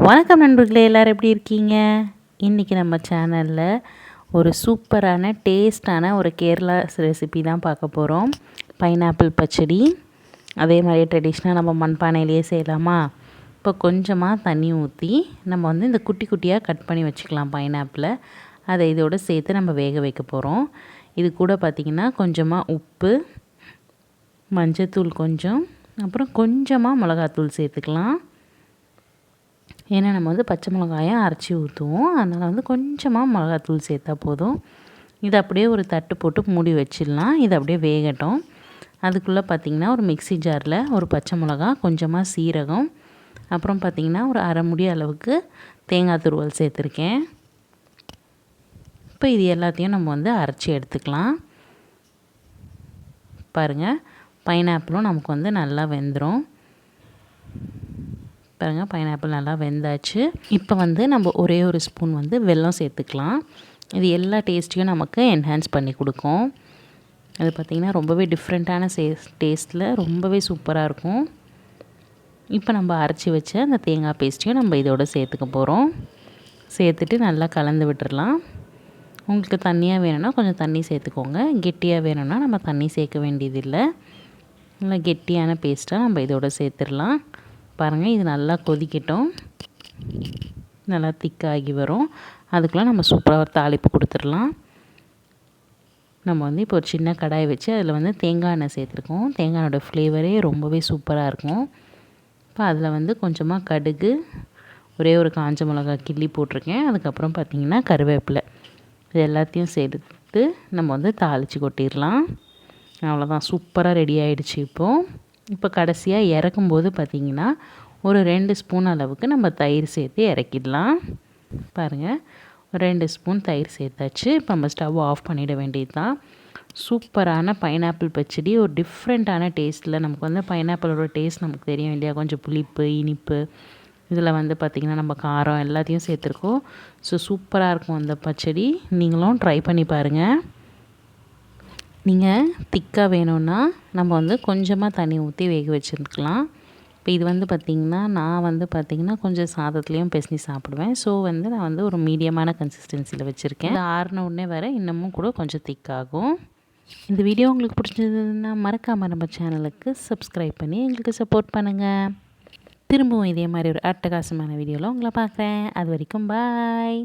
வணக்கம் நண்பர்களே, எல்லோரும் எப்படி இருக்கீங்க? இன்றைக்கி நம்ம சேனலில் ஒரு சூப்பரான டேஸ்டான ஒரு கேரளா ரெசிபி தான் பார்க்க போகிறோம். பைனாப்பிள் பச்சடி. அதே மாதிரி ட்ரெடிஷ்னலாக நம்ம மண்பானையிலேயே செய்யலாமா? இப்போ கொஞ்சமாக தண்ணி ஊற்றி நம்ம இந்த குட்டி குட்டியாக கட் பண்ணி வச்சுக்கலாம் பைனாப்பிளை. அதை இதோடு சேர்த்து நம்ம வேக வைக்க போகிறோம். இது கூட பார்த்திங்கன்னா கொஞ்சமாக உப்பு, மஞ்சத்தூள் கொஞ்சம், அப்புறம் கொஞ்சமாக மிளகாத்தூள் சேர்த்துக்கலாம். ஏன்னா நம்ம பச்சை மிளகாயை அரைச்சி ஊற்றுவோம். அதனால் கொஞ்சமாக மிளகாத்தூள் சேர்த்தா போதும். இதை அப்படியே ஒரு தட்டு போட்டு மூடி வச்சிடலாம். இது அப்படியே வேகட்டும். அதுக்குள்ளே பார்த்திங்கன்னா ஒரு மிக்ஸி ஜாரில் ஒரு பச்சை மிளகா, கொஞ்சமாக சீரகம், அப்புறம் பார்த்திங்கன்னா ஒரு அரை முடி அளவுக்கு தேங்காய் துருவல் சேர்த்துருக்கேன். இப்போ இது எல்லாத்தையும் நம்ம அரைச்சி எடுத்துக்கலாம். பாருங்கள், பைனாப்பிளும் நமக்கு நல்லா வெந்துடும். பாருங்கள், பைனாப்பிள் நல்லா வெந்தாச்சு. இப்போ நம்ம ஒரே ஒரு ஸ்பூன் வெல்லம் சேர்த்துக்கலாம். இது எல்லா டேஸ்ட்டையும் நமக்கு என்ஹான்ஸ் பண்ணி கொடுக்கும். அது பார்த்திங்கன்னா ரொம்பவே டிஃப்ரெண்ட்டான டேஸ்ட்டில் ரொம்பவே சூப்பராக இருக்கும். இப்போ நம்ம அரைச்சி வச்ச அந்த தேங்காய் பேஸ்ட்டையும் நம்ம இதோடு சேர்த்துக்க போகிறோம். சேர்த்துட்டு நல்லா கலந்து விட்டுடலாம். உங்களுக்கு தண்ணியாக வேணும்னா கொஞ்சம் தண்ணி சேர்த்துக்கோங்க. கெட்டியாக வேணும்னா நம்ம தண்ணி சேர்க்க வேண்டியதில்லை. நல்லா கெட்டியான பேஸ்ட்டாக நம்ம இதோடு சேர்த்துடலாம். பாருங்கள், இது நல்லா கொதிக்கட்டும். நல்லா திக்காகி வரும். அதுக்குள்ளே நம்ம சூப்பராக ஒரு தாளிப்பு கொடுத்துடலாம். நம்ம இப்போ ஒரு சின்ன கடாயை வச்சு அதில் தேங்காய் எண்ணெய் சேர்த்துருக்கோம். தேங்காய் எண்ணெயோட ஃப்ளேவரே ரொம்பவே சூப்பராக இருக்கும். இப்போ அதில் கொஞ்சமாக கடுகு, ஒரே ஒரு காஞ்ச மிளகாய் கிள்ளி போட்டிருக்கேன். அதுக்கப்புறம் பார்த்திங்கன்னா கருவேப்பிலை, இது எல்லாத்தையும் சேர்த்து நம்ம தாளித்து கொட்டிடலாம். அவ்வளோதான், சூப்பராக ரெடி ஆகிடுச்சு. இப்போ கடைசியாக இறக்கும்போது பார்த்திங்கன்னா ஒரு 2 ஸ்பூன் அளவுக்கு நம்ம தயிர் சேர்த்து இறக்கிடலாம். பாருங்கள், ஒரு 2 ஸ்பூன் தயிர் சேர்த்தாச்சு. இப்போ நம்ம ஸ்டவ் ஆஃப் பண்ணிட வேண்டியது தான். சூப்பரான பைனாப்பிள் பச்சடி ஒரு டிஃப்ரெண்ட்டான டேஸ்ட்டில். நமக்கு பைனாப்பிளோட டேஸ்ட் நமக்கு தெரியும் இல்லையா? கொஞ்சம் புளிப்பு, இனிப்பு, இதில் பார்த்திங்கன்னா நம்ம காரம் எல்லாத்தையும் சேர்த்துருக்கோம். ஸோ சூப்பராக இருக்கும் அந்த பச்சடி. நீங்களும் ட்ரை பண்ணி பாருங்கள். நீங்கள் திக்காக வேணும்னா நம்ம கொஞ்சமாக தண்ணி ஊற்றி வேக வச்சுருக்கலாம். இப்போ இது பார்த்திங்கன்னா நான் பார்த்திங்கன்னா கொஞ்சம் சாதத்துலேயும் பிசைஞ்சு சாப்பிடுவேன். ஸோ நான் ஒரு மீடியமான கன்சிஸ்டன்சியில் வச்சுருக்கேன். இது ஆறின உடனே வர இன்னமும் கூட கொஞ்சம் திக்காகும். இந்த வீடியோ உங்களுக்கு பிடிச்சதுன்னா மறக்காமல் நம்ம சேனலுக்கு சப்ஸ்கிரைப் பண்ணி எங்களுக்கு சப்போர்ட் பண்ணுங்கள். திரும்பவும் இதே மாதிரி ஒரு அட்டகாசமான வீடியோவில் உங்களை பார்க்குறேன். அது வரைக்கும் பாய்.